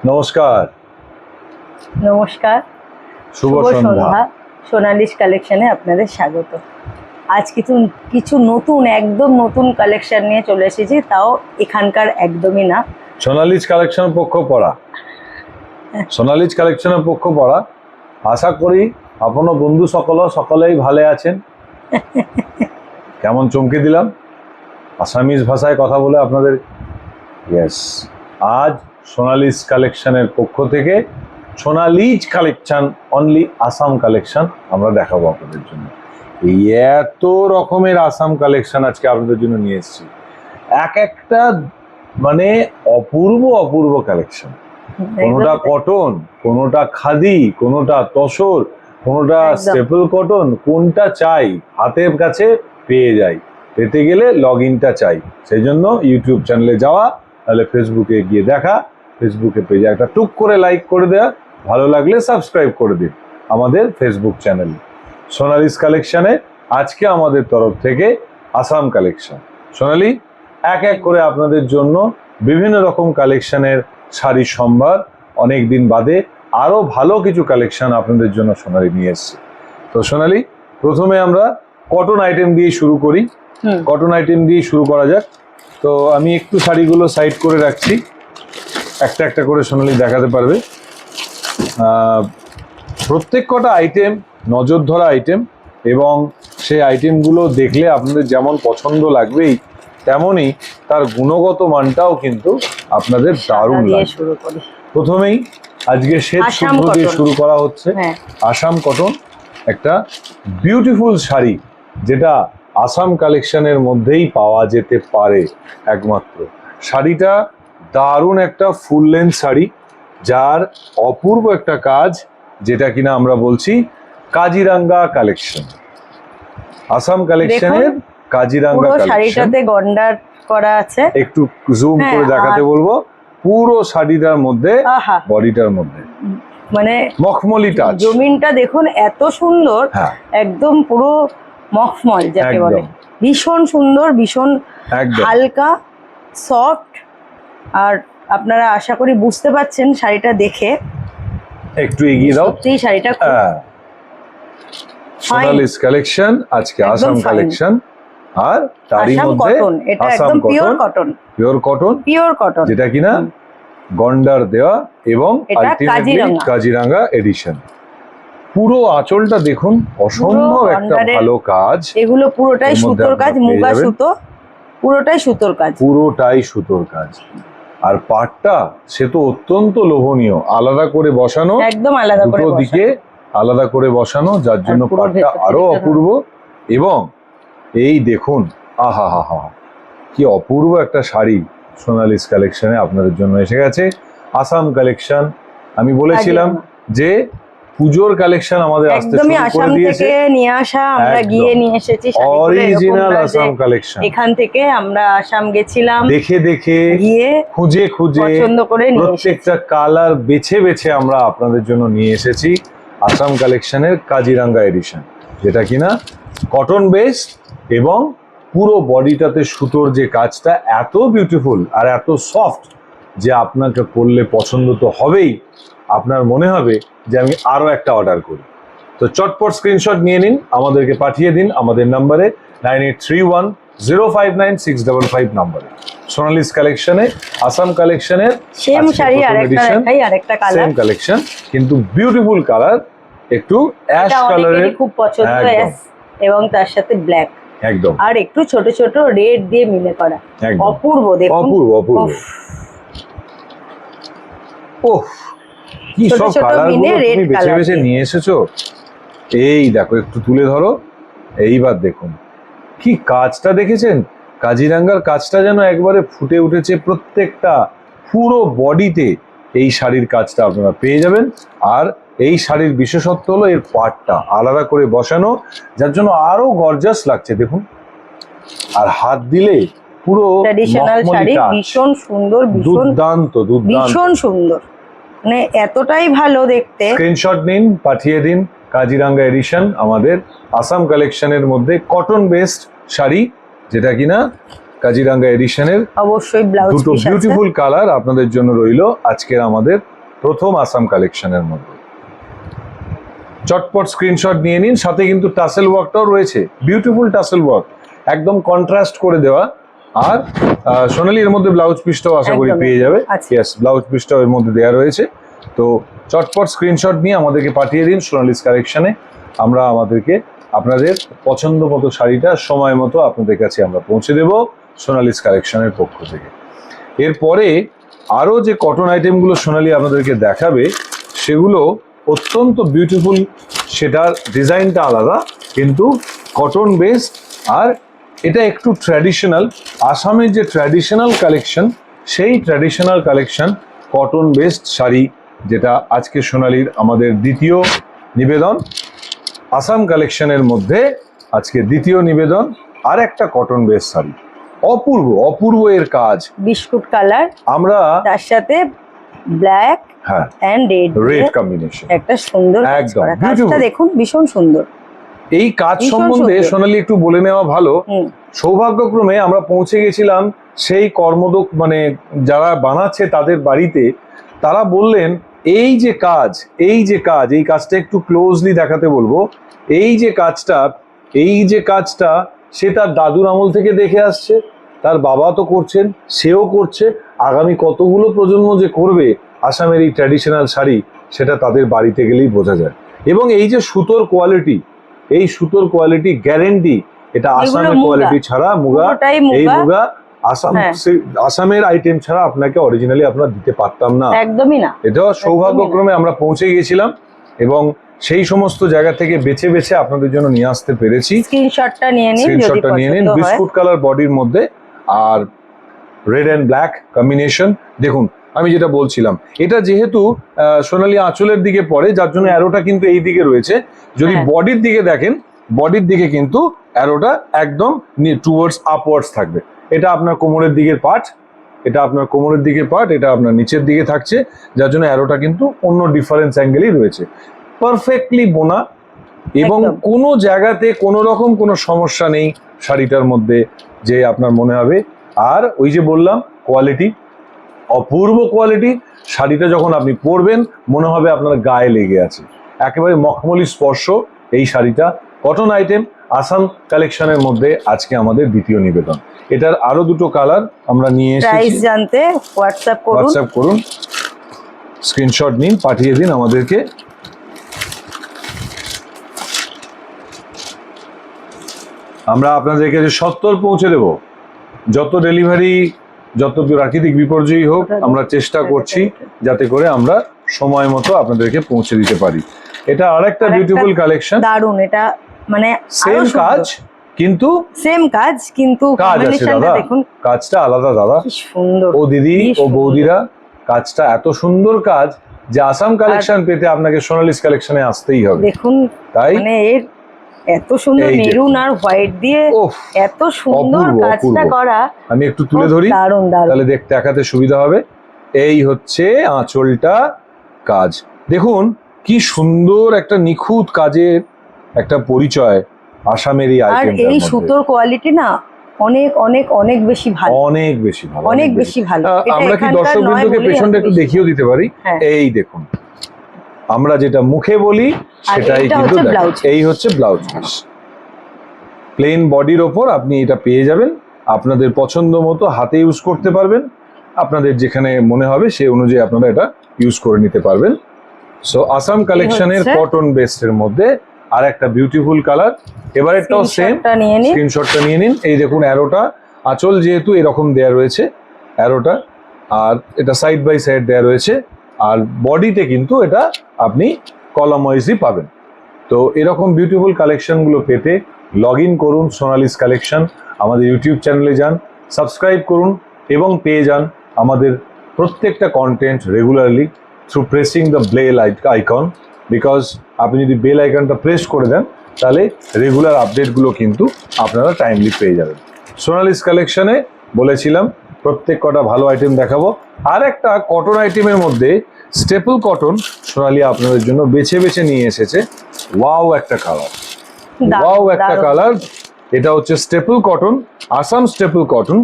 নমস্কার। নমস্কার, শুভ সন্ধ্যা। সোনালিশ কালেকশনে আপনাদের স্বাগত। আজ কিছু নতুন, একদম নতুন কালেকশন নিয়ে চলে এসেছি, তাও এখানকার একদমই না। সোনালিশ কালেকশনের পক্ষ পড়া, সোনালিশ কালেকশনের পক্ষ পড়া। আশা করি আপন বন্ধু সকলেই ভালো আছেন। কেমন চমকে দিলাম আসামিজ ভাষায় কথা বলে আপনাদের। ইয়েস, আজ সোনালিশ কালেকশনের পক্ষ থেকে সোনালিজ কালেকশন, অনলি আসাম কালেকশন আমরা দেখাবো আপনাদের জন্য। এই এত রকমের আসাম কালেকশন আজকে আপনাদের জন্য নিয়ে এসেছি, এক একটা মানে অপূর্ব অপূর্ব কালেকশন। কোনোটা কটন, কোনোটা খাদি, কোনোটা তসর, কোনোটা স্টেপল কটন। কোনটা চাই হাতের কাছে পেয়ে যাই, পেতে গেলে লগ ইনটা চাই। সেই জন্য ইউটিউব চ্যানেলে যাওয়া, তাহলে ফেসবুকে গিয়ে দেখা, ফেসবুকে পেজে একটা টুক করে লাইক করে দেওয়া, ভালো লাগলে সাবস্ক্রাইব করে দিন আমাদের ফেসবুক চ্যানেলে। সোনালিশ কালেকশনে আজকে আমাদের তরফ থেকে আসাম কালেকশন। সোনালি এক এক করে আপনাদের জন্য বিভিন্ন রকম কালেকশনের শাড়ির সম্ভার, অনেক দিন বাদে আরো ভালো কিছু কালেকশন আপনাদের জন্য সোনালি নিয়ে এসছে। তো সোনালি, প্রথমে আমরা কটন আইটেম দিয়ে শুরু করি। কটন আইটেম দিয়ে শুরু করা যাক। তো আমি একটু শাড়িগুলো সাইড করে রাখছি, একটা একটা করে সোনালি দেখাতে পারবে। প্রত্যেক কটা আইটেম নজর ধরা আইটেম, এবং সেই আইটেমগুলো দেখলে আপনাদের যেমন পছন্দ লাগবেই, তেমনই তার গুণগত মানটাও কিন্তু আপনাদের দারুণ লাগবে। প্রথমেই আজকে শ্বেত শুভ্র দিয়ে শুরু করা হচ্ছে। আসাম কটন, একটা বিউটিফুল শাড়ি, যেটা আসাম কালেকশনের মধ্যেই পাওয়া যেতে পারে একমাত্র। শাড়িটা দারুণ একটা ফুল লেন্থ শাড়ি, যার অপূর্ব একটা কাজ, যেটা কিনা আমরা বলছি কাজিরাঙ্গা কালেকশন। আসাম কালেকশনের কাজিরাঙ্গা কালেকশন। শাড়িটাতে গন্ডার করা আছে, একটু জুম করে দেখাতে বলবো। পুরো শাড়িটার মধ্যে, বডিটার মধ্যে মানে মখমলি টাচ। জমিনটা দেখুন এত সুন্দর, একদম পুরো মখমল যাকে বলে, ভীষণ সুন্দর, ভীষণ হালকা, সফট। আর আপনারা আশা করি বুঝতে পাচ্ছেন শাড়িটা দেখে। একটু এগিয়ে দাও। সত্যি শাড়িটা সোনালিশ কালেকশন, আজকে আসাম কালেকশন। আর তারই মধ্যে এটা একদম pure cotton, pure cotton, pure cotton, যেটা কিনা গন্ডার দেওয়া, এবং আলটিমেটলি কাজিরাঙ্গা এডিশন। পুরো আঁচলটা দেখুন, অসম্ভব একটা ভালো কাজ। এগুলো পুরোটাই সুতোর কাজ, মুগা সুতো, পুরোটাই সুতোর কাজ, পুরোটাই সুতোর কাজ। আর পাটটা সে তো অত্যন্ত লোভনীয়, আলাদা করে বসানো, একদম আলাদা করে দুটো দিকে আলাদা করে বসানো, যার জন্য পাটটা আরো অপূর্ব। এবং এই দেখুন, আহা হা হা, কি অপূর্ব একটা শাড়ি সোনালিশ কালেকশনে আপনাদের জন্য এসে গেছে। আসাম কালেকশন, আমি বলেছিলাম যে পুজোর কালেকশন আমাদের আসতে শুরু করে দিয়েছে। নিয়ে আসা, আমরা গিয়ে নিয়ে এসেছি অরিজিনাল আসাম কালেকশন। এখান থেকে আমরা আসাম গেছিলাম, দেখে দেখে, গিয়ে খুঁজে খুঁজে, পছন্দ করে প্রত্যেকটা কালার বেছে বেছে আমরা আপনাদের জন্য নিয়ে এসেছি আসাম কালেকশনের কাজিরাঙ্গা এডিশন, যেটা কিনা কটন বেসড, এবং পুরো বডিটাতে সুতোর যে কাজটা এত বিউটিফুল আর এত সফট, যে আপনাকে পরলে পছন্দ তো হবেই। আপনার মনে হবে যে আমি আরো একটা অর্ডার করি। তো চটপট স্ক্রিনশট নিয়ে নিন, আমাদেরকে পাঠিয়ে দিন আমাদের নাম্বারে 9831059655 নাম্বারে। সোনালিশ কালেকশনে আসাম কালেকশনের সেম শাড়ি, আরেকটা কালার, সেম কালেকশন, কিন্তু বিউটিফুল কালার, একটু অ্যাশ কালারের, খুব পছন্দ, এবং তার সাথে ব্ল্যাক, একদম, আর একটু ছোট ছোট রেড দিয়ে মিলে করা, অপূর্ব। দেখুন, অপূর্ব অপূর্ব। ওহ, কি সব কালারগুলো তুমি বেছে বেছে নিয়ে এসেছো। এই দেখো, একটু তুলে ধরো, এইবার দেখুন কি কাজটা দেখেছেন। কাজিরাঙ্গার কাজটা যেন একবারে ফুটে উঠেছে প্রত্যেকটা, পুরো বডিতে এই শাড়ির কাজটা আপনারা পেয়ে যাবেন। আর এই শাড়ির বিশেষত্ব হলো এর পাটটা আলাদা করে বসানো, যার জন্য আরো গর্জাস লাগছে। দেখুন, আর হাত দিলে পুরো ট্র্যাডিশনাল শাড়ি, ভীষণ সুন্দর, দুর্দান্ত দুর্দান্ত, ভীষণ সুন্দর, মানে এতটাই ভালো দেখতে। স্ক্রিনশট নিন, পাঠিয়ে দিন। কাজিরাঙ্গা এডিশন আমাদের আসাম কালেকশনের মধ্যে কটন বেসড শাড়ি, যেটা কিনা কাজিরাঙ্গা এডিশনের অবশ্যই ব্লাউজ দুটো বিউটিফুল কালার আপনাদের জন্য রইলো আজকের আমাদের প্রথম আসাম কালেকশনের মধ্যে। চটপট স্ক্রিনশট নিয়ে নিন, সাথে কিন্তু টাসেল ওয়ার্কটাও রয়েছে, বিউটিফুল টাসেল ওয়ার্ক, একদম কন্ট্রাস্ট করে দেওয়া। আর সোনালি এর মধ্যে ব্লাউজ পিসটাও আশা করি পেয়ে যাবে। ইয়েস, ব্লাউজ পিসটাও এর মধ্যে দেওয়া রয়েছে। তো চটপট স্ক্রিনশট নিয়ে আমাদেরকে পাঠিয়ে দিন সোনালিস কালেকশনে। আমরা আপনাদের পছন্দ মতো শাড়িটা সময় মতো আপনাদের কাছে আমরা পৌঁছে দেব সোনালিস কালেকশনের পক্ষ থেকে। এরপরে আরও যে কটন আইটেমগুলো সোনালি আপনাদেরকে দেখাবে সেগুলো অত্যন্ত বিউটিফুল, সেটার ডিজাইনটা আলাদা কিন্তু কটন বেসড, আর এটা একটু ট্র্যাডিশনাল। আসামের যে ট্র্যাডিশনাল কালেকশন, সেই traditional collection cotton based sari, যেটা আজকে সোনালির আমাদের দ্বিতীয় নিবেদন। আসাম কালেকশনের মধ্যে আজকে দ্বিতীয় নিবেদন আর একটা কটন বেসড শাড়ি, অপূর্ব অপূর্ব এর কাজ, বিস্কুট কালার, আমরা তার সাথে ব্ল্যাক এন্ড রেড কম্বিনেশন, একটা সুন্দর একদম কাজটা দেখুন, ভীষণ সুন্দর। এই কাজ সম্বন্ধে সোনালি একটু বলে নেওয়া ভালো। সৌভাগ্যক্রমে আমরা পৌঁছে গেছিলাম সেই মানে যারা বানাচ্ছে তাদের বাড়িতে। তারা বললেন এই যে কাজটা একটু ক্লোজলি দেখাতে বলবো। এই যে কাজটা সে তার দাদুর আমল থেকে দেখে আসছে, তার বাবা তো করছেন, সেও করছে, আগামী কতগুলো প্রজন্ম যে করবে আসামের এই ট্র্যাডিশনাল শাড়ি, সেটা তাদের বাড়িতে গেলেই বোঝা যায়। এবং এই যে সুতোর কোয়ালিটি গ্যারেন্টি, এটা আসামের কোয়ালিটি ছাড়া মুগা আসামের আইটেম ছাড়া আপনাকে অরিজিনালি আমরা দিতে পারতাম না, একদমই না। এটা সৌভাগ্যক্রমে আমরা পৌঁছে গিয়েছিলাম এবং সেই সমস্ত জায়গা থেকে বেছে বেছে আপনাদের জন্য নিয়ে আসতে পেরেছি। স্ক্রিনশটটা নিয়ে নিন, বিস্কুট কালার বডির মধ্যে আর রেড এন্ড ব্ল্যাক কম্বিনেশন। দেখুন আমি যেটা বলছিলাম, এটা যেহেতু সোনালী আঁচলের দিকে পড়ে, যার জন্য অ্যারোটা কিন্তু এই দিকে রয়েছে। যদি বডির দিকে দেখেন, বডির দিকে কিন্তু অ্যারোটা একদম টুয়ার্ডস আপওয়ার্ডস থাকবে। এটা আপনার কোমরের দিকের পার্ট, এটা আপনার নিচের দিকে থাকছে, যার জন্য অ্যারোটা কিন্তু অন্য ডিফারেন্স অ্যাঙ্গেলই রয়েছে। পারফেক্টলি বোনা এবং কোনো জায়গাতে কোনো রকম কোনো সমস্যা নেই শাড়িটার মধ্যে যে আপনার মনে হবে। আর ওই যে বললাম কোয়ালিটি, অপূর্ব কোয়ালিটি। শাড়িটা যখন আপনি পরবেন মনে হবে আপনার গায়ে লেগে আছে, একেবারে মখমলি স্পর্শ এই শাড়িটা। কটন আইটেম আসাম কালেকশনের মধ্যে আজকে আমাদের দ্বিতীয় নিবেদন। এটার আরো দুটো কালার আমরা নিয়ে এসেছি। প্রাইস জানতে হোয়াটসঅ্যাপ করুন, স্ক্রিনশট নিন, পাঠিয়ে দিন আমাদেরকে। আমরা আপনাদেরকে যে সত্তর পৌঁছে দেব। যত ডেলিভারি, যত প্রাকৃতিক বিপর্যয় হোক, আমরা চেষ্টা করছি যাতে করে আমরা সময় মতো আপনাদেরকে পৌঁছে দিতে পারি। এটা আরেকটা বিউটিফুল কালেকশন, দারুন। এটা মানে সেম কাজ কিন্তু কাজ আছে দাদা, কাজটা আলাদা দাদা, সুন্দর। ও দিদি ও বৌদিরা, কাজটা এত সুন্দর কাজ যে আসাম কালেকশন পেতে আপনাকে সোনালিস কালেকশনে আসতেই হবে। দেখুন তাই মানে এর এত সুন্দর মেরুন আর হোয়াইট দিয়ে এত সুন্দর কাজটা করা। আমি একটু তুলে ধরি তাহলে দেখাতে সুবিধা হবে। এই হচ্ছে আঁচলটা কাজ, দেখুন কি সুন্দর একটা নিখুঁত কাজের একটা পরিচয় আসামের এই আইটেমটার মধ্যে। আর এই সুতোর কোয়ালিটি না অনেক অনেক অনেক বেশি ভালো, অনেক বেশি ভালো। আমরা কি দর্শকবৃন্দকে পেছনটা একটু দেখিয়েও দিতে পারি? এই দেখুন, আমরা যেটা মুখে বলি সেটাই কিন্তু এই হচ্ছে ব্লাউজ পিস। প্লেন বডির ওপর আপনি এটা পেয়ে যাবেন, আপনাদের পছন্দ মতো হাতে ইউজ করতে পারবেন, আপনাদের যেখানে মনে হবে সেই অনুযায়ী আপনারা এটা ইউজ করে নিতে পারবেন। সো আসাম কালেকশনের কটন বেস্টের মধ্যে আর একটা বিউটিফুল কালার। এবার এটাও সেম, স্ক্রিনশটটা নিয়ে নিন। এই দেখুন অ্যারোটা, আঁচল যেহেতু এরকম দেয়া রয়েছে অ্যারোটা, আর এটা সাইড বাই সাইড দেয়া রয়েছে, আর বডিতে কিন্তু এটা আপনি কলাম ওয়াইজই পাবেন। তো এরকম বিউটিফুল কালেকশনগুলো পেতে লগ ইন করুন সোনালিস কালেকশন, আমাদের ইউটিউব চ্যানেলে যান, সাবস্ক্রাইব করুন এবং পেয়ে যান আমাদের প্রত্যেকটা content regularly through pressing the bell icon. Because আপনি যদি বেল আইকনটা প্রেস করে দেন তাহলে রেগুলার আপডেটগুলো কিন্তু আপনারা টাইমলি পেয়ে যাবেন। সোনালিস কালেকশনে বলেছিলাম প্রত্যেক কটা ভালো আইটেম দেখাবো। আর একটা কটন আইটেমের মধ্যে স্টেপল কটন সোনালি আপনাদের জন্য বেছে বেছে নিয়ে এসেছে। ওয়াও একটা কালার, এটা হচ্ছে staple cotton, Assam staple cotton,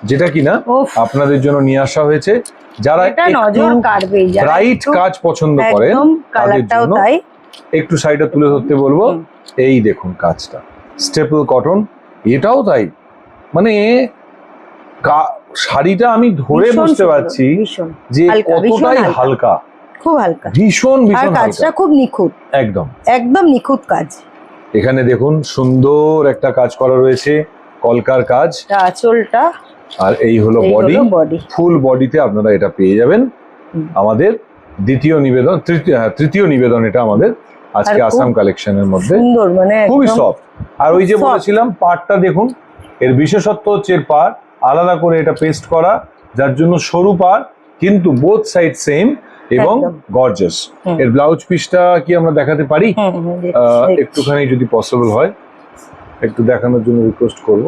যেটা কিনা উফ। আপনাদের জন্য নিয়ে আসা হয়েছে। যারা এটা একটু নজর কাড়বেই, যারা ব্রাইট একটু কাজ পছন্দ করেন একদম তাদের কালারটাও জন্য তাই। একটু সাইডে তুলে ধরতে বলবো। এই দেখুন কাজটা, স্টেপল কটন, এটাও তাই। মানে শাড়িটা আমি ধরে ভীষণ বুঝতে সুন্দর, পারছি ভীষণ যে হালকা, ভীষণ কতটাই হালকা। হালকা, খুব হালকা, ভীষণ আর ভীষণ কাজটা হালকা, খুব নিখুঁত, একদম একদম নিখুঁত কাজ। এখানে দেখুন সুন্দর একটা কাজ করা রয়েছে, কলকার কাজ। এটা আঁচলটা, আর এই হলো এই বডি, হলো বডি। ফুল বডিতে আপনারা এটা পেয়ে যাবেন। আমাদের তৃতীয় নিবেদন এটা আমাদের আজকে আর খুব আসাম কালেকশনের মধ্যে। সুন্দর, মানে খুবই একদম সফট। আর ওই যে soft। বলেছিলাম পাড়টা দেখুন, এর বিশেষত্ব হচ্ছে এর পাড় আলাদা করে এটা পেস্ট করা, যার জন্য সরু পাড়, কিন্তু বোথ সাইড সেম এবং একদম। গর্জাস। এর ব্লাউজ পিসটা কি আমরা দেখাতে পারি? একটুখানি যদি পসিবল হয় একটু দেখানোর জন্য রিকোয়েস্ট করব।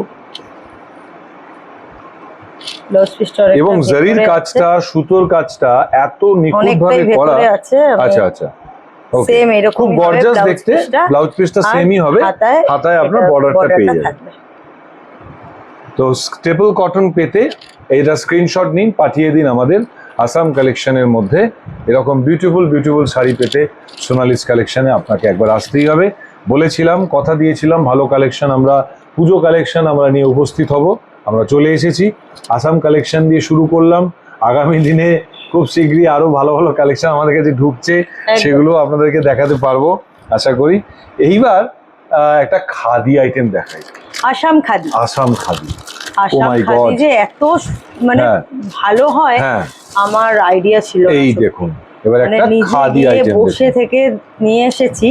এবং জারির কাজটা, সুতোর কাজটা এত নিখুঁত ভাবে করা। আচ্ছা আচ্ছা, ওকে, সেম এরকম খুব গর্জাস দেখতে। ব্লাউজ পিসটা সেমই হবে, হাতায় আপনার বর্ডারটা পেয়ে যাবেন। তো স্টেপল কটন পেতে এইটা স্ক্রিনশট নিন, পাঠিয়ে দিন আমাদের আসাম কালেকশনের মধ্যে। এরকম বিউটিফুল বিউটিফুল শাড়ি পেতে সোনালিস কালেকশনে আপনাকে একবার আসতেই হবে। বলেছিলাম, কথা দিয়েছিলাম, ভালো কালেকশন আমরা, পুজো কালেকশন আমরা নিয়ে উপস্থিত হব। আমরা চলে এসেছি, আসাম কালেকশন দিয়ে শুরু করলাম। আগামী দিনে খুব শীঘ্রই আরো ভালো ভালো কালেকশন আমাদের কাছে ঢুকছে, সেগুলো আপনাদেরকে দেখাতে পারবো আশা করি। এইবার একটা খাদি আইটেম দেখাই, আসাম খাদি। আসাম খাদি, আসাম খাদি যে এত মানে ভালো হয় আমার আইডিয়া ছিল না। এই দেখুন এবার একটা খাদি আইটেম বসে থেকে নিয়ে এসেছি,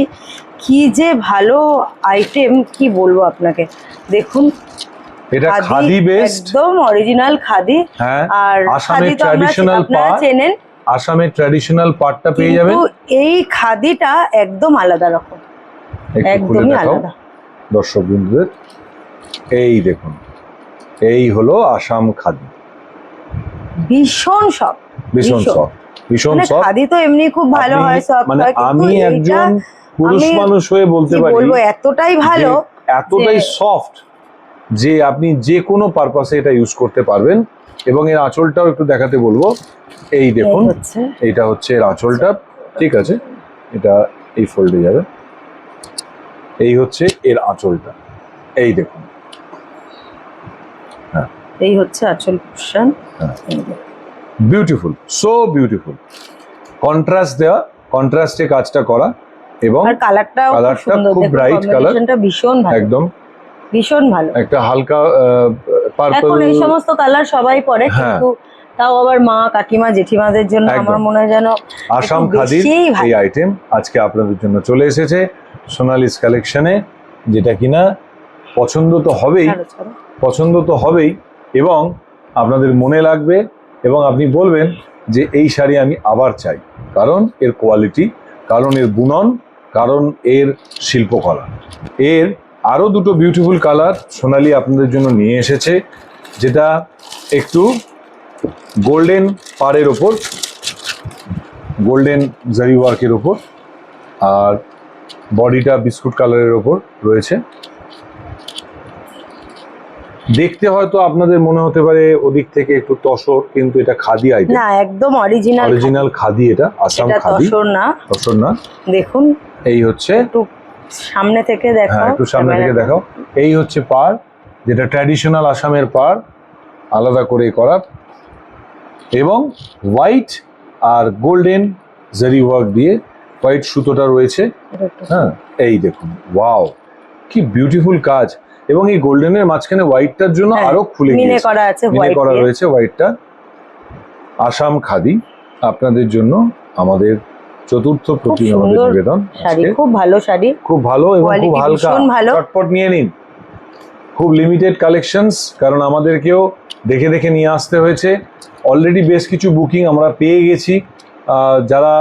কি যে ভালো আইটেম, কি বলবো আপনাকে। দেখুন এটা খাদি বেস্ট, একদম অরিজিনাল খাদি। আর আসামের ট্র্যাডিশনাল পাট, চেনেন, আসামের ট্র্যাডিশনাল পাটটা পেয়ে যাবেন। এই খাদিটা একদম আলাদা রকম, একদমই আলাদা। দর্শক বন্ধুদের এই দেখুন, এই হলো আসাম খাদি, ভীষণ সফট, ভীষণ সফট, ভীষণ সফট। খাদি তো এমনি খুব ভালো হয়, সফট মানে হয়, আমি একজন পুরুষ মানুষ হয়ে বলতে পারি, বলবো এতটাই ভালো, এতটাই সফট যে আপনি যে কোনো পারপাসে এটা ইউজ করতে পারবেন। এবং এর আঁচলটাও একটু দেখাতে বলবো। এই দেখুন, এইটা হচ্ছে এর আঁচলটা, ঠিক আছে, এটা এই ফোল্ডে যাবে। এই হচ্ছে এর আঁচলটা, এই দেখুন, এই হচ্ছে আঁচল portion. Beautiful, so beautiful, contrast দেওয়া, কন্ট্রাস্টে কাজটা করা, এবং কালারটা খুব ব্রাইট কালার, ভীষণ ভালো, একদম ভীষণ ভালো। একটা হালকা পার্পল। এখন এই সমস্ত কালার সবাই পরে, কিন্তু তাও আবার মা কাকিমা জেঠিমাদের জন্য আমার মনে হয় যেন আসাম খাদির এই আইটেম আজকে আপনাদের জন্য চলে এসেছে সোনালিস কালেকশনে, যেটা কিনা পছন্দ তো হবেই, পছন্দ তো হবেই, এবং আপনাদের মনে লাগবে, এবং আপনি বলবেন যে এই শাড়ি আমি আবার চাই, কারণ এর কোয়ালিটি, কারণ এর বুনন, কারণ এর শিল্পকলা। এর আরও দুটো বিউটিফুল কালার সোনালি আপনাদের জন্য নিয়ে এসেছে, যেটা একটু গোল্ডেন পাড়ের ওপর, গোল্ডেন জারি ওয়ার্কের ওপর, আর বডিটা বিস্কুট কালারের ওপর রয়েছে। দেখতে হয়তো আপনাদের মনে হতে পারে ওদিক থেকে একটু তসর, কিন্তু এটা খাদি আইটেম না, একদম অরিজিনাল, অরিজিনাল খাদি। এটা আসাম খাদি, তসর না, তসর না। দেখুন এই হচ্ছে, একটু সামনে থেকে দেখাও, একটু সামনে থেকে দেখাও। এই হচ্ছে পাড়, যেটা ট্র্যাডিশনাল আসামের পাড়, আলাদা করে করা, এবং হোয়াইট আর গোল্ডেন জারি ওয়ার্ক দিয়ে হোয়াইট সুতোটা রয়েছে। এই দেখুন, ওয়াও, কি বিউটিফুল কাজ। এবং এই গোল্ডেনের মাঝখানে হোয়াইটটার জন্য আরো খুলে মিনে করা আছে, মিনে করা রয়েছে হোয়াইটটা। আসাম খাদি আপনাদের জন্য আমাদের চতুর্থ নিবেদন। শাড়ি খুব ভালো, শাড়ি খুব ভালো এবং খুব হালকা, চটপট নিয়ে নিন। খুব লিমিটেড কালেকশনস, কারণ আমাদেরকেও দেখে দেখে নিয়ে আসতে হয়েছে। অলরেডি বেশ কিছু বুকিং আমরা পেয়ে গেছি। যারা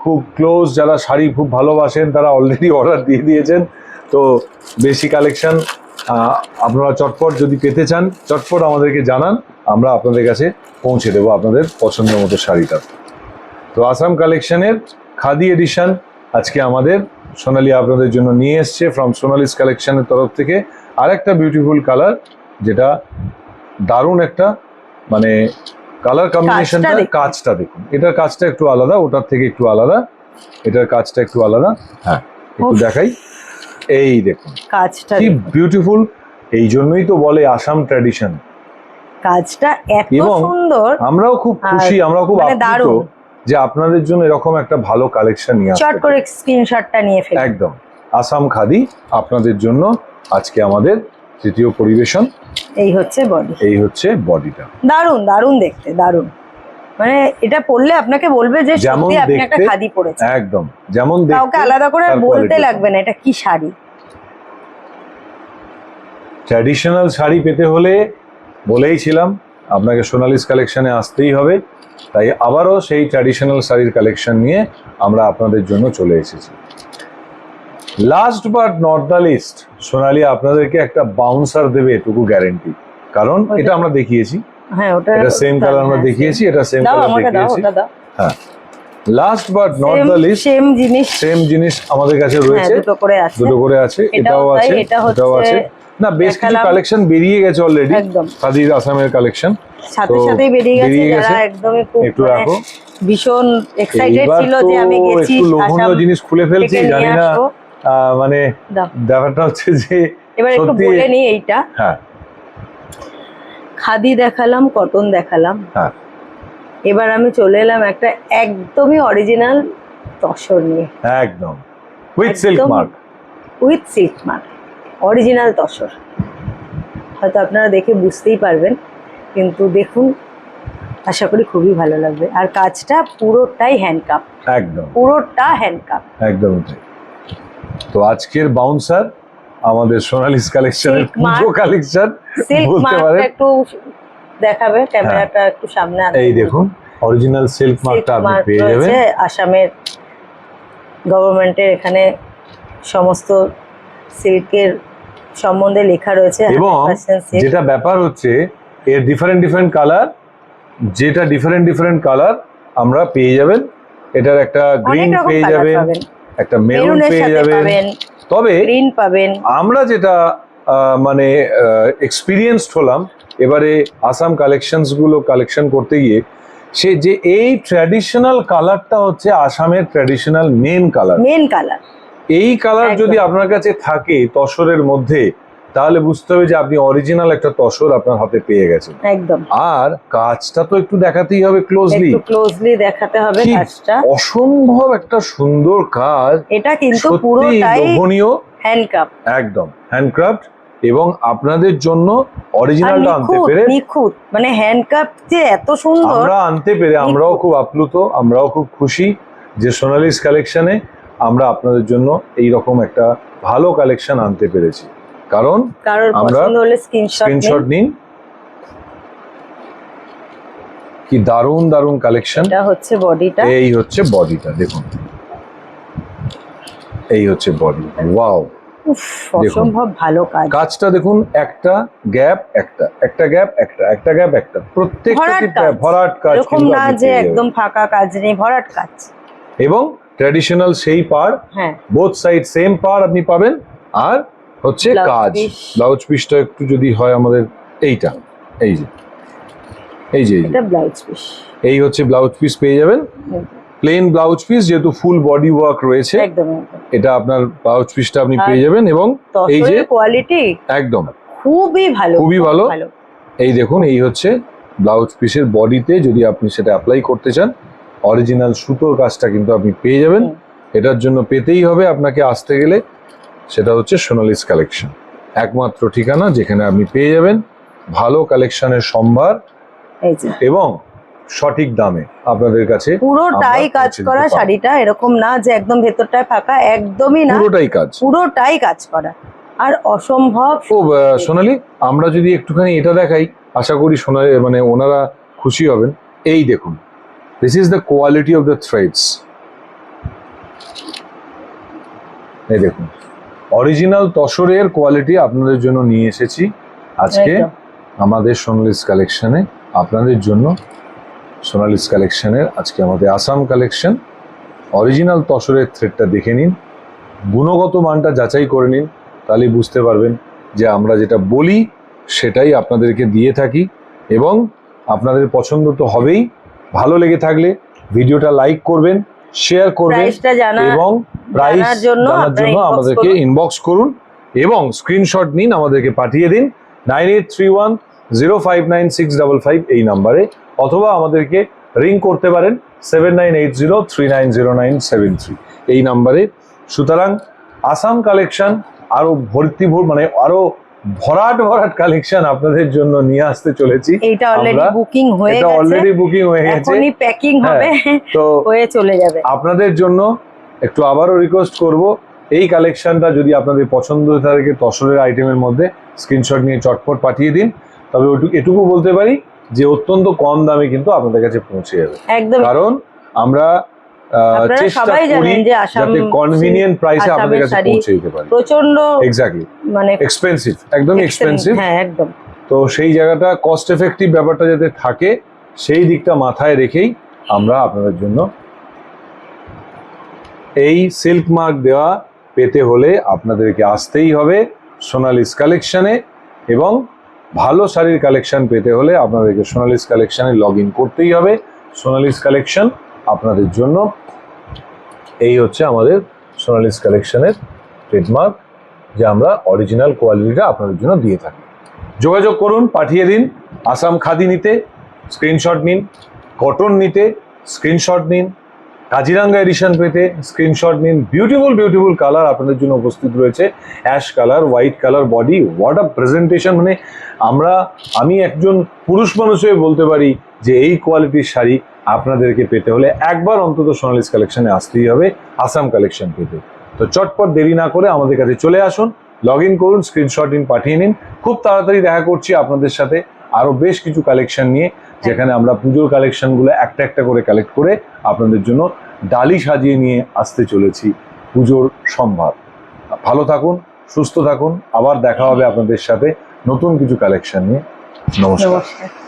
খুব ক্লোজ, যারা শাড়ি খুব ভালোবাসেন, তারা অলরেডি অর্ডার দিয়ে দিয়েছেন। তো বেশি কালেকশন আপনারা চটপট যদি পেতে চান, চটপট আমাদেরকে জানান, আমরা আপনাদের কাছে পৌঁছে দেবো আপনাদের পছন্দ মতো শাড়িটা। তো আসাম কালেকশনের খাদি এডিশন আজকে আমাদের সোনালি আপনাদের জন্য নিয়ে এসছে ফ্রম সোনালিস কালেকশনের তরফ থেকে। আর একটা বিউটিফুল কালার, যেটা দারুণ একটা মানে কালার কম্বিনেশনটা, কাজটা দেখুন, এটার কাজটা একটু আলাদা, ওটার থেকে একটু আলাদা, এটার কাজটা একটু আলাদা। হ্যাঁ, একটু দেখাই, এই দেখুন কাজটা কি বিউটিফুল। এই জন্যই তো বলে আসাম ট্র্যাডিশন। কাজটা এত এবং সুন্দর, আমরাও খুব খুশি, আমরাও খুব মানে আপ্লুত দারুণ। যে আপনাদের জন্য এরকম একটা ভালো কালেকশন নিয়ে চট আসতে করে স্ক্রিনশটটা নিয়ে ফেলুন। একদম আসাম খাদি আপনাদের জন্য আজকে আমাদের তৃতীয় পরিবেশন। এই হচ্ছে বডি, এই হচ্ছে বডিটা, দারুণ দারুণ দেখতে, দারুণ। মানে এটা পরলে আপনাকে বলবে যে যেমন সত্যি আপনি একটা দেখতে, খাদি পরেছেন। একদম যেমন দেখতে, কাউকে আলাদা করে আর তার বলতে quality। লাগবে না এটা কি শাড়ি। ট্র্যাডিশনাল শাড়ি পেতে হলে বলেইছিলাম আপনাকে সোনালিস কালেকশনে আসতেই হবে, তাই আবারও সেই ট্র্যাডিশনাল শাড়ির কালেকশন নিয়ে আমরা আপনাদের জন্য চলে এসেছি। Last but not the least, Sonali আপনাদেরকে একটা বাউন্সার দেবে এটুকু গ্যারেন্টি, কারণ এটা আমরা দেখিয়েছি। হ্যাঁ, ওটা এটা সেম কালার আমরা দেখিয়েছি, এটা সেম দাও কালার আমাকে, দাও দেখিয়েছি। ওটা দাও। হ্যাঁ, last but not the least, same জিনিস, সেম জিনিস আমাদের কাছে হ্যাঁ, রয়েছে, দুটো করে আছে, দুটো করে আছে, এটাও তাই, আছে, এটা এটাও হচ্ছে আছে। না, বেশ কিছু দেখালাম। কালেকশন বেরিয়ে গেছে অলরেডি, একদম খাদির আসামের কালেকশন সাথে তো সাথেই বেরিয়ে বেরিয়ে গেছে। গেছে। যারা একদমই খুব একটু মানে রাখো, ভীষণ এক্সাইটেড এইবার ছিল তো যে আমি গেছি একটু লোভনীয় আসাম জিনিস খুলে ফেলছি, থেকে জানি নিয়ে না আসবো। মানে দাও। ব্যাপারটা হচ্ছে যে এবার একটু সত্যি, বলে নি এইটা, হ্যাঁ খাদি দেখালাম, কটন দেখালাম, হ্যাঁ, এবার আমি চলে এলাম একটা একদমই অরিজিনাল তসর নিয়ে, একদম উইথ সিল্ক একদম mark. With silk mark, original tussar. হয়তো আপনারা দেখে বুঝতেই পারবেন, কিন্তু দেখুন, আশা করি খুবই ভালো লাগবে। আর কাজটা পুরোটাই হ্যান্ডকাপ, একদম পুরোটা হ্যান্ডকাপ, একদম তাই। তো আজকের বাউন্সার আমাদের সোনালিস কালেকশনের Silk mark, পুজো কালেকশন সিল্ক বলতে মার্কটা পারেন। একটু দেখাবে, ক্যামেরাটা একটু সামনে আনতে এই বলবো। দেখুন অরিজিনাল সিল্ক মার্কটা আপনি মার্ক পেয়ে যাবেন। রয়েছে আসামের গভর্নমেন্টের, এখানে সমস্ত সিল্কের সম্বন্ধে লেখা রয়েছে। এবং 100% silk। যেটা ব্যাপার হচ্ছে এর ডিফারেন্ট ডিফারেন্ট কালার, যেটা ডিফারেন্ট ডিফারেন্ট কালার আমরা পেয়ে যাবেন। এটার একটা গ্রিন অনেক রকম পেয়ে colour যাবেন, পাবেন। একটা মেরুন মেরুনের পেয়ে সাথে যাবেন, পাবেন, তবে গ্রিন পাবেন। আমরা যেটা মানে এক্সপিরিয়েন্সড হলাম এবারে আসাম কালেকশনস গুলো কালেকশন করতে গিয়ে, সে যে এই ট্র্যাডিশনাল কালারটা হচ্ছে আসামের traditional main colour. Main colour এই কালার একদম। যদি আপনার কাছে থাকে তসরের মধ্যে, তাহলে বুঝতে হবে যে আপনি অরিজিনাল একটা তসর আপনার হাতে পেয়ে গেছেন। একদম। আর কাজটা তো একটু দেখাতেই হবে ক্লোজলি, একটু ক্লোজলি দেখাতে হবে কি কাজটা। অসম্ভব একটা সুন্দর কাজ, এটা কিন্তু সত্যি পুরোটাই লোভনীয়, হ্যান্ডকাপ, একদম হ্যান্ডক্রাফট, এবং আপনাদের জন্য আর অরিজিনালটা আনতে নিখুঁত পেরে, নিখুঁত, মানে হ্যান্ডকাপ যে এত সুন্দর। আমরা আনতে পেরে আমরাও নিখুঁত। খুব আপ্লুত, আমরাও খুব খুশি যে সোনালিস কালেকশনে আমরা আপনাদের জন্য এই রকম একটা ভালো কালেকশন আনতে পেরেছি। কারণ কারোর আমরা পছন্দ হলে স্ক্রিনশট স্ক্রিনশট নিন। কি দারুণ দারুণ কালেকশন। এটা হচ্ছে বডিটা, এই হচ্ছে বডিটা, দেখুন এই হচ্ছে বডি। ওয়াও, উফ, অসম্ভব ভালো কাজ। কাজটা দেখুন, একটা গ্যাপ একটা, একটা গ্যাপ একটা, একটা গ্যাপ একটা, প্রত্যেকটা ভরাট কাজ। ভরাট কাজ, এরকম কিন্তু না আপনি যে পেয়ে যাবেন। একদম ফাঁকা কাজ নেই, ভরাট কাজ। এবং ট্র্যাডিশনাল সেই পার, হ্যাঁ, বোথ সাইড সেম পার আপনি পাবেন। আর হচ্ছে Blouse কাজ, piece। ব্লাউজ পিসটা একটু যদি হয় আমাদের, এইটা এই যে এই যে এটা ব্লাউজ পিস, এই হচ্ছে ব্লাউজ পিস পেয়ে যাবেন, প্লেন ব্লাউজ পিস, যেহেতু ফুল বডি ওয়ার্ক রয়েছে, একদম একদম। এটা আপনার ব্লাউজ পিসটা আপনি আর পেয়ে যাবেন। এবং এই যে তসরের কোয়ালিটি একদম খুবই ভালো, খুবই খুব ভালো। এই দেখুন, এই হচ্ছে ব্লাউজ পিসের বডিতে, যদি আপনি সেটা অ্যাপ্লাই করতে চান, অরিজিনাল সুতোর কাজটা কিন্তু আপনি পেয়ে যাবেন। এটার জন্য পেতেই হবে আপনাকে আসতে গেলে, সেটা হচ্ছে সোনালিস কালেকশন, একমাত্র ঠিকানা যেখানে আপনি পেয়ে যাবেন ভালো কালেকশনের সম্ভার এই যে এবং সঠিক দামে আপনাদের কাছে পুরোটাই আমরা কাজ পৌঁছে করা দিতে পারবো। শাড়িটা, এরকম না যে একদম ভেতরটায় ফাঁকা, একদমই না, পুরোটাই কাজ, পুরোটাই কাজ করা। আর অসম্ভব ও সোনালি, আমরা যদি একটুখানি এটা দেখাই, আশা করি সোনালি মানে ওনারা খুশি হবেন। এই দেখুন, this is the quality of the threads. এই দেখুন, অরিজিনাল তসরের কোয়ালিটি আপনাদের জন্য নিয়ে এসেছি আজকে একদম। আমাদের সোনালিস কালেকশনে। আপনাদের জন্য সোনালিস কালেকশনের আজকে আমাদের আসাম কালেকশন। অরিজিনাল তসরের থ্রেডটা দেখে নিন, গুণগত মানটা যাচাই করে নিন, তাহলে বুঝতে পারবেন যে আমরা যেটা বলি সেটাই আপনাদেরকে দিয়ে থাকি, এবং আপনাদের পছন্দ তো হবেই। ভালো লেগে থাকলে ভিডিওটা লাইক করবেন, শেয়ার করবেন, প্রাইসটা এবং প্রাইস জানার জন্য জানার জন্য আপনারা inbox আমাদেরকে করুন। ইনবক্স করুন এবং স্ক্রিনশট নিন, আমাদেরকে পাঠিয়ে দিন 9831059655 এই নাম্বারে, অথবা আমাদেরকে রিং করতে পারেন 7980390973 এই নাম্বারে। সুতরাং আসাম কালেকশন আরো মানে আরো ভরাট কালেকশন আপনাদের জন্য নিয়ে আসতে চলেছি। এটা অলরেডি আমরা- বুকিং হয়ে এটা গেছে, অলরেডি বুকিং হয়ে গেছে, এখনই প্যাকিং হ্যাঁ, হবে, তো হয়ে চলে যাবে। আপনাদের জন্য একটু আবারও রিকোয়েস্ট করব, এই কালেকশনটা যদি আপনাদের পছন্দ হয়ে থাকে তসরের আইটেমের মধ্যে স্ক্রিনশট নিয়ে চটপট পাঠিয়ে দিন। তবে এটুকু বলতে পারি যে অত্যন্ত কম দামে কিন্তু আপনাদের কাছে পৌঁছে যাবে, একদম। কারণ আমরা আপনারা চেষ্টা সবাই করি জানেন যে আসাম যাতে কনভিনিয়েন্ট প্রাইসে আপনাদের আসামের কাছে শাড়ি পৌঁছে দিতে পারি। প্রচন্ড এক্স্যাক্টলি, মানে এক্সপেন্সিভ, একদমই এক্সপেন্সিভ। হ্যাঁ একদম। তো সেই জায়গাটা কস্ট এফেক্টিভ ব্যাপারটা যাতে থাকে সেই দিকটা মাথায় রেখেই আমরা আপনাদের জন্য এই সিল্ক মার্ক দেওয়া পেতে হলে আপনাদেরকে আসতেই হবে সোনালিস কালেকশনে, এবং ভালো শাড়ির কালেকশন পেতে হলে আপনাদেরকে সোনালিস কালেকশনে লগ ইন করতেই হবে। সোনালিস কালেকশন আপনাদের জন্য, এই হচ্ছে আমাদের সোনালিস কালেকশনের ট্রেডমার্ক, যে আমরা অরিজিনাল কোয়ালিটিটা আপনাদের জন্য দিয়ে থাকি। যোগাযোগ করুন, পাঠিয়ে দিন। আসাম খাদি নিতে স্ক্রিনশট নিন, কটন নিতে স্ক্রিনশট নিন, কাজিরাঙ্গা এডিশন পেতে স্ক্রিনশট নিন। বিউটিফুল কালার আপনাদের জন্য উপস্থিত রয়েছে, ash colour, white colour body, what a presentation. মানে আমি একজন পুরুষ মানুষ হয়ে বলতে পারি যে এই কোয়ালিটির শাড়ি আপনাদেরকে পেতে হলে একবার অন্তত সোনালিস কালেকশনে আসতেই হবে আসাম কালেকশন পেতে। তো চটপট দেরি না করে আমাদের কাছে চলে আসুন, লগ ইন করুন, স্ক্রিনশট নিন, পাঠিয়ে নিন। খুব তাড়াতাড়ি দেখা করছি আপনাদের সাথে আরো বেশ কিছু কালেকশন নিয়ে, যেখানে আমরা পুজোর কালেকশনগুলো একটা একটা করে কালেক্ট করে আপনাদের জন্য ডালি সাজিয়ে নিয়ে আসতে চলেছি পুজোর সম্ভার। ভালো থাকুন, সুস্থ থাকুন, আবার দেখা হবে আপনাদের সাথে নতুন কিছু কালেকশন নিয়ে। নমস্কার। নমস্কার।